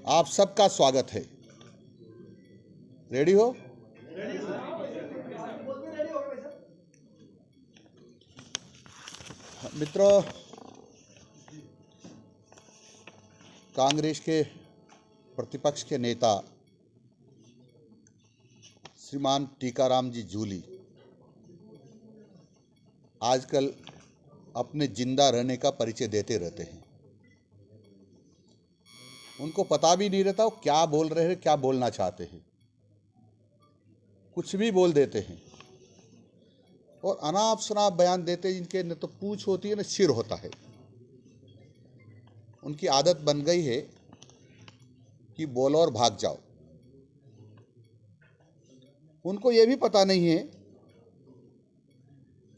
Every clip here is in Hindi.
आप सबका स्वागत है। रेडी हो? मित्रों, कांग्रेस के प्रतिपक्ष के नेता श्रीमान टीकाराम जी जूली आजकल अपने जिंदा रहने का परिचय देते रहते हैं। उनको पता भी नहीं रहता वो क्या बोल रहे हैं, क्या बोलना चाहते हैं। कुछ भी बोल देते हैं और अनाप शनाप बयान देते हैं। इनके न तो पूंछ होती है न सिर होता है। उनकी आदत बन गई है कि बोलो और भाग जाओ। उनको ये भी पता नहीं है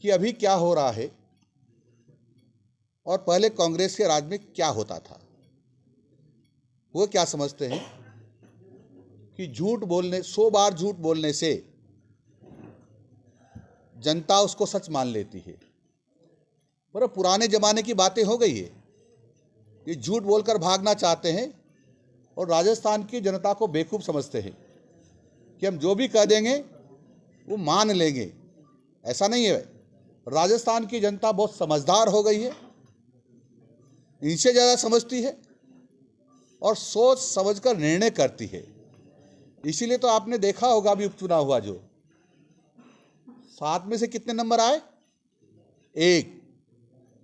कि अभी क्या हो रहा है और पहले कांग्रेस के राज में क्या होता था। वो क्या समझते हैं कि झूठ बोलने 100 बार झूठ बोलने से जनता उसको सच मान लेती है। पर पुराने जमाने की बातें हो गई है। ये झूठ बोलकर भागना चाहते हैं और राजस्थान की जनता को बेवकूफ़ समझते हैं कि हम जो भी कह देंगे वो मान लेंगे। ऐसा नहीं है। राजस्थान की जनता बहुत समझदार हो गई है, इनसे ज़्यादा समझती है और सोच समझकर निर्णय करती है। इसीलिए तो आपने देखा होगा अभी उपचुनाव हुआ जो 7 में से कितने नंबर आए? 1।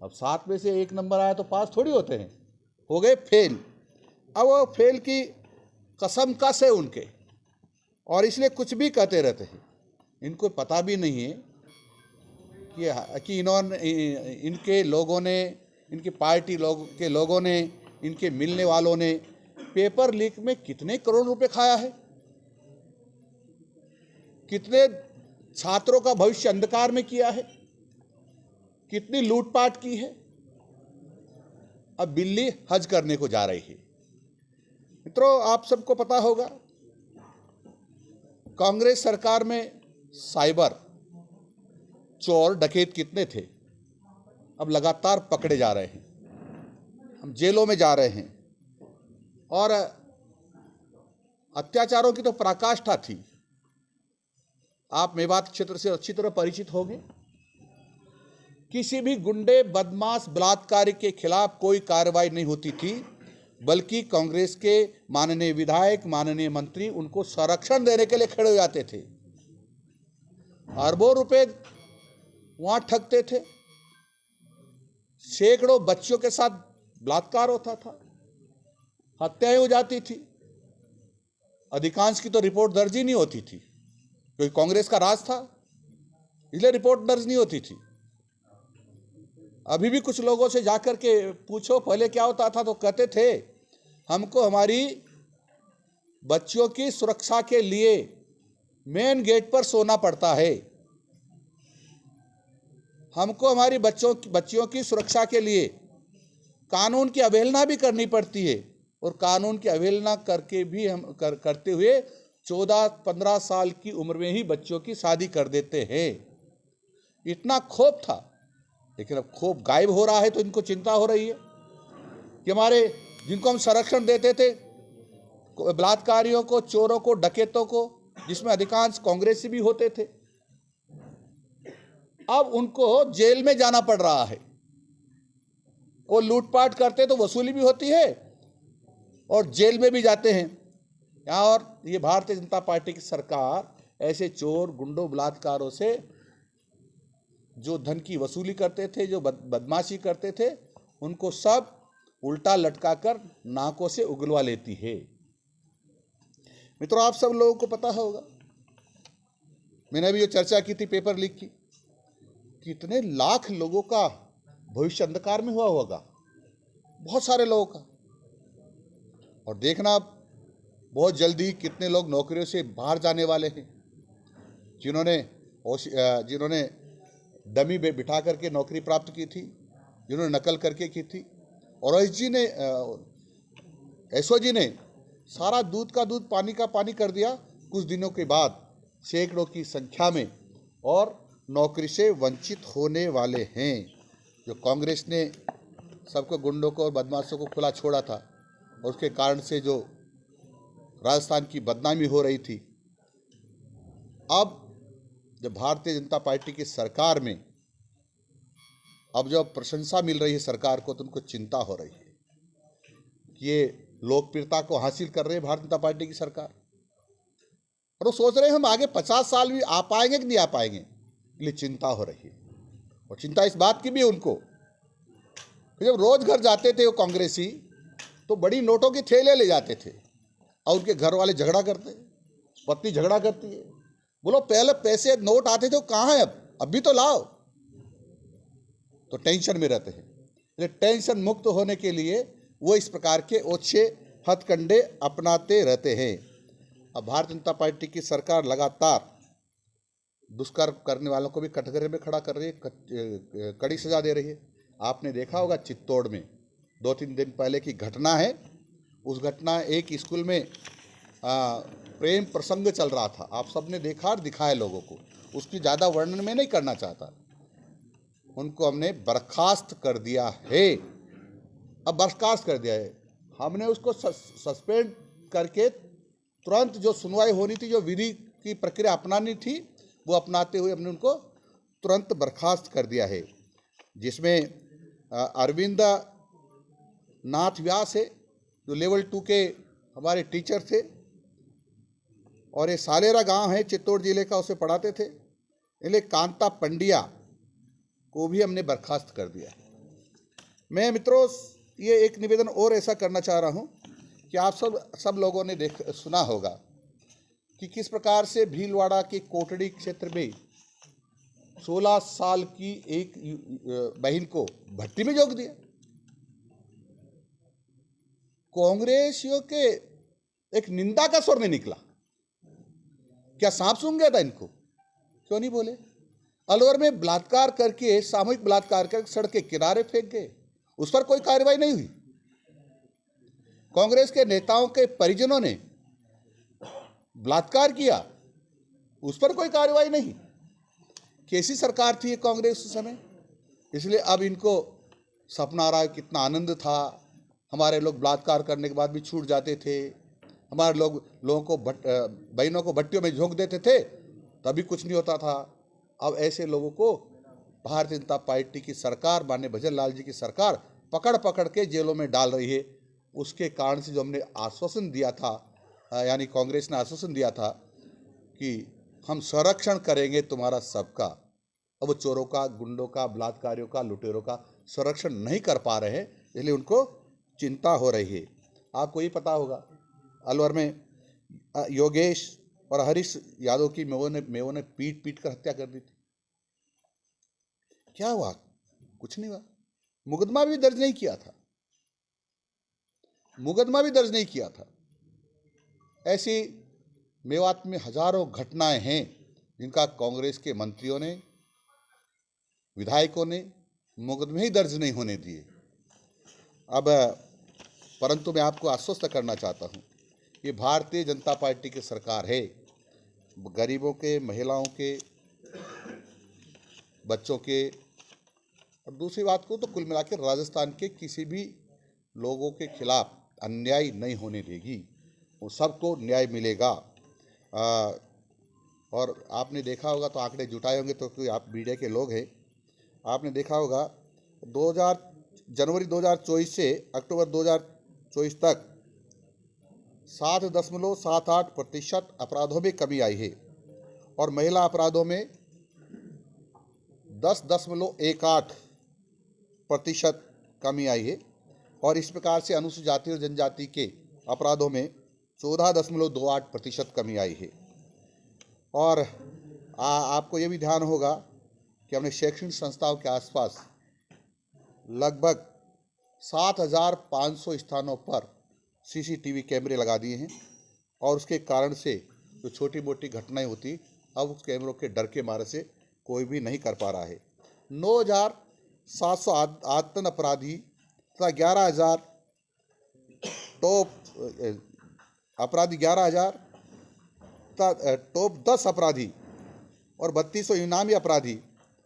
अब 7 में से 1 नंबर आया तो पास थोड़ी होते हैं, हो गए फेल। अब वो फेल की कसम कस है उनके और इसलिए कुछ भी कहते रहते हैं। इनको पता भी नहीं है कि इन्होंने इनके लोगों ने, इनकी पार्टी के लोगों ने, इनके मिलने वालों ने पेपर लीक में कितने करोड़ रुपए खाया है, कितने छात्रों का भविष्य अंधकार में किया है, कितनी लूटपाट की है। अब बिल्ली हज करने को जा रही है। मित्रों, आप सबको पता होगा कांग्रेस सरकार में साइबर चोर डकैत कितने थे। अब लगातार पकड़े जा रहे हैं, हम जेलों में जा रहे हैं और अत्याचारों की तो पराकाष्ठा थी। आप मेवात क्षेत्र से अच्छी तरह परिचित होंगे। किसी भी गुंडे, बदमाश, बलात्कारी के खिलाफ कोई कार्रवाई नहीं होती थी, बल्कि कांग्रेस के माननीय विधायक, माननीय मंत्री उनको संरक्षण देने के लिए खड़े हो जाते थे। अरबों रुपए वहां ठगते थे। सैकड़ों बच्चियों के साथ बलात्कार होता था, हत्याएं हो जाती थी। अधिकांश की तो रिपोर्ट दर्ज ही नहीं होती थी, क्योंकि कांग्रेस का राज था, इसलिए रिपोर्ट दर्ज नहीं होती थी। अभी भी कुछ लोगों से जाकर के पूछो पहले क्या होता था, तो कहते थे हमको हमारी बच्चियों की सुरक्षा के लिए मेन गेट पर सोना पड़ता है, हमको हमारी बच्चियों की सुरक्षा के लिए कानून की अवहेलना भी करनी पड़ती है और कानून की अवहेलना करके भी हम करते हुए 14-15 साल की उम्र में ही बच्चों की शादी कर देते हैं। इतना क्षोभ था, लेकिन अब क्षोभ गायब हो रहा है तो इनको चिंता हो रही है कि हमारे जिनको हम संरक्षण देते थे, बलात्कारियों को, चोरों को, डकैतों को, जिसमें अधिकांश कांग्रेसी भी होते थे, अब उनको जेल में जाना पड़ रहा है। वो लूटपाट करते तो वसूली भी होती है और जेल में भी जाते हैं। और ये भारतीय जनता पार्टी की सरकार ऐसे चोर, गुंडों, बलात्कारों से जो धन की वसूली करते थे, जो बदमाशी करते थे, उनको सब उल्टा लटकाकर नाकों से उगलवा लेती है। मित्रों, आप सब लोगों को पता होगा, मैंने अभी जो चर्चा की थी पेपर लीक की, कितने लाख लोगों का भविष्य अंधकार में हुआ होगा, बहुत सारे लोगों का। और देखना बहुत जल्दी कितने लोग नौकरियों से बाहर जाने वाले हैं, जिन्होंने डमी में बिठा करके नौकरी प्राप्त की थी, जिन्होंने नकल करके की थी। और एसओजी ने सारा दूध का दूध, पानी का पानी कर दिया। कुछ दिनों के बाद सैकड़ों की संख्या में और नौकरी से वंचित होने वाले हैं। जो कांग्रेस ने सबको, गुंडों को और बदमाशों को खुला छोड़ा था और उसके कारण से जो राजस्थान की बदनामी हो रही थी। अब जब भारतीय जनता पार्टी की सरकार में अब जब प्रशंसा मिल रही है सरकार को, तो उनको चिंता हो रही है कि ये लोकप्रियता को हासिल कर रहे हैं भारतीय जनता पार्टी की सरकार, और वो सोच रहे हैं हम आगे 50 साल भी आ पाएंगे कि नहीं आ पाएंगे, इसलिए चिंता हो रही है। और चिंता इस बात की भी उनको कि जब रोज घर जाते थे वो कांग्रेसी, तो बड़ी नोटों की थैलियां ले जाते थे और उनके घर वाले झगड़ा करते, पत्नी झगड़ा करती है, बोलो पहले पैसे नोट आते थे वो कहाँ है, अब भी तो लाओ। तो टेंशन में रहते हैं। इसलिए टेंशन मुक्त होने के लिए वो इस प्रकार के ओछे हथकंडे अपनाते रहते हैं। अब भारतीय जनता पार्टी की सरकार लगातार दुष्कर्म करने वालों को भी कटघरे में खड़ा कर रही है, कड़ी सजा दे रही है। आपने देखा होगा चित्तौड़ में 2-3 दिन पहले की घटना है। उस घटना एक स्कूल में प्रेम प्रसंग चल रहा था, आप सबने देखा और दिखाया लोगों को, उसकी ज़्यादा वर्णन में नहीं करना चाहता। उनको हमने बर्खास्त कर दिया है। अब बर्खास्त कर दिया है, हमने उसको सस्पेंड करके तुरंत जो सुनवाई होनी थी, जो विधि की प्रक्रिया अपनानी थी, वो अपनाते हुए हमने उनको तुरंत बर्खास्त कर दिया है। जिसमें अरविंद नाथ व्यास है जो लेवल 2 के हमारे टीचर थे, और ये सालेरा गांव है चित्तौड़ जिले का, उसे पढ़ाते थे। इसलिए कांता पंड्या को भी हमने बर्खास्त कर दिया है। मैं मित्रों ये एक निवेदन और ऐसा करना चाह रहा हूँ कि आप सब लोगों ने सुना होगा कि किस प्रकार से भीलवाड़ा के कोटड़ी क्षेत्र में 16 साल की एक बहन को भट्टी में झोंक दिया। कांग्रेसियों के एक निंदा का स्वर नहीं निकला। क्या सांप सूंघ गया था इनको? क्यों नहीं बोले? अलवर में बलात्कार करके, सामूहिक बलात्कार करके सड़क के किनारे फेंक गए, उस पर कोई कार्रवाई नहीं हुई। कांग्रेस के नेताओं के परिजनों ने बलात्कार किया, उस पर कोई कार्रवाई नहीं। कैसी सरकार थी ये कांग्रेस उस समय? इसलिए अब इनको सपना आ रहा है, कितना आनंद था, हमारे लोग बलात्कार करने के बाद भी छूट जाते थे, हमारे लोगों को बहनों को भट्टियों में झोंक देते थे, तभी कुछ नहीं होता था। अब ऐसे लोगों को भारतीय जनता पार्टी की सरकार, माननीय भजन लाल जी की सरकार पकड़ पकड़ के जेलों में डाल रही है। उसके कारण से जो हमने आश्वासन दिया था, यानी कांग्रेस ने आश्वासन दिया था कि हम संरक्षण करेंगे तुम्हारा सबका, अब वो चोरों का, गुंडों का, बलात्कारियों का, लुटेरों का संरक्षण नहीं कर पा रहे हैं, इसलिए उनको चिंता हो रही है। आपको ये पता होगा अलवर में योगेश और हरीश यादव की मेवों ने पीट पीट कर हत्या कर दी थी। क्या हुआ? कुछ नहीं हुआ। मुकदमा भी दर्ज नहीं किया था, मुकदमा भी दर्ज नहीं किया था। ऐसी मेवात में हजारों घटनाएं हैं जिनका कांग्रेस के मंत्रियों ने, विधायकों ने मुकदमे ही दर्ज नहीं होने दिए। अब परंतु मैं आपको आश्वस्त करना चाहता हूं, ये भारतीय जनता पार्टी की सरकार है। गरीबों के, महिलाओं के, बच्चों के, और दूसरी बात को तो कुल मिलाकर राजस्थान के किसी भी लोगों के खिलाफ अन्याय नहीं होने देगी, वो सबको न्याय मिलेगा। और आपने देखा होगा, तो आंकड़े जुटाए होंगे, तो कोई आप मीडिया के लोग हैं, आपने देखा होगा जनवरी 2024 से अक्टूबर 2024 तक 7.78% अपराधों में कमी आई है, और महिला अपराधों में 10.18% कमी आई है, और इस प्रकार से अनुसूचित जाति और जनजाति के अपराधों में 14.28% कमी आई है। और आपको ये भी ध्यान होगा कि हमने शैक्षणिक संस्थाओं के आसपास लगभग 7,500 स्थानों पर CCTV कैमरे लगा दिए हैं, और उसके कारण से जो छोटी मोटी घटनाएं होती, अब उस कैमरों के डर के मारे से कोई भी नहीं कर पा रहा है। 9,700 आतंक अपराधी तथा 11,000 टॉप अपराधी, 11,000 टॉप 10 अपराधी, और 3200 इनामी अपराधी,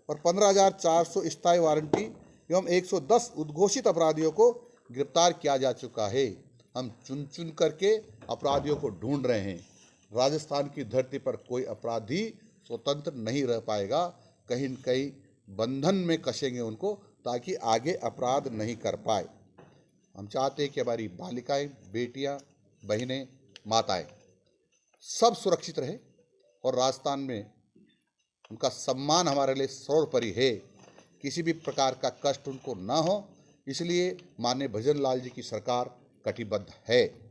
और 15,400 स्थायी वारंटी एवं 110 उद्घोषित अपराधियों को गिरफ्तार किया जा चुका है। हम चुन चुन करके अपराधियों को ढूंढ रहे हैं। राजस्थान की धरती पर कोई अपराधी स्वतंत्र नहीं रह पाएगा, कहीं न कहीं बंधन में कसेंगे उनको, ताकि आगे अपराध नहीं कर पाए। हम चाहते हैं कि हमारी बालिकाएं, बेटियां, बहनें, माताएं सब सुरक्षित रहे और राजस्थान में उनका सम्मान हमारे लिए सर्वोपरि है। किसी भी प्रकार का कष्ट उनको ना हो, इसलिए माननीय भजन लाल जी की सरकार कटिबद्ध है।